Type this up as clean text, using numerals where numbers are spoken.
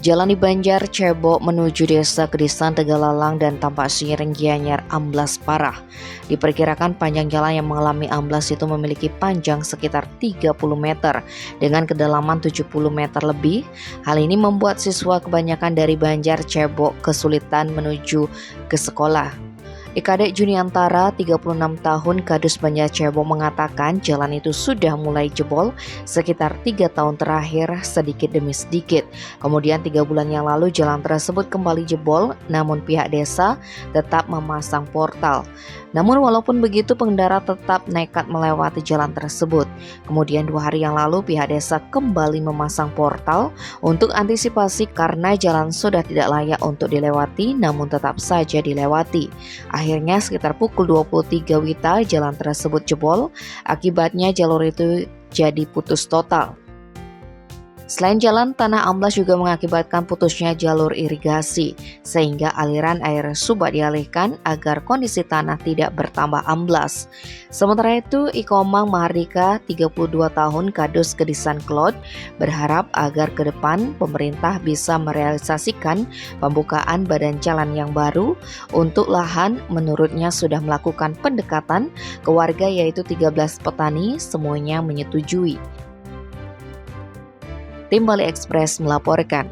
Jalan di Banjar Cebok menuju desa Kedisan Tegalalang dan Tampak Siring Gianyar amblas parah. Diperkirakan panjang jalan yang mengalami amblas itu memiliki panjang sekitar 30 meter dengan kedalaman 70 meter lebih. Hal ini membuat siswa kebanyakan dari Banjar Cebok kesulitan menuju ke sekolah. Ikadek Juniantara, 36 tahun, Kadus Banjar Cebok mengatakan jalan itu sudah mulai jebol sekitar 3 tahun terakhir sedikit demi sedikit. Kemudian 3 bulan yang lalu jalan tersebut kembali jebol, namun pihak desa tetap memasang portal. Namun walaupun begitu pengendara tetap nekat melewati jalan tersebut. Kemudian 2 hari yang lalu pihak desa kembali memasang portal untuk antisipasi karena jalan sudah tidak layak untuk dilewati namun tetap saja dilewati. Akhirnya sekitar pukul 23 WITA jalan tersebut jebol, akibatnya jalur itu jadi putus total. Selain jalan, tanah amblas juga mengakibatkan putusnya jalur irigasi, sehingga aliran air subak dialihkan agar kondisi tanah tidak bertambah amblas. Sementara itu, Ikomang Mahardika, 32 tahun, Kadus Kedisan Klot, berharap agar ke depan pemerintah bisa merealisasikan pembukaan badan jalan yang baru untuk lahan. Menurutnya sudah melakukan pendekatan ke warga yaitu 13 petani, semuanya menyetujui. Tim Bali Express melaporkan.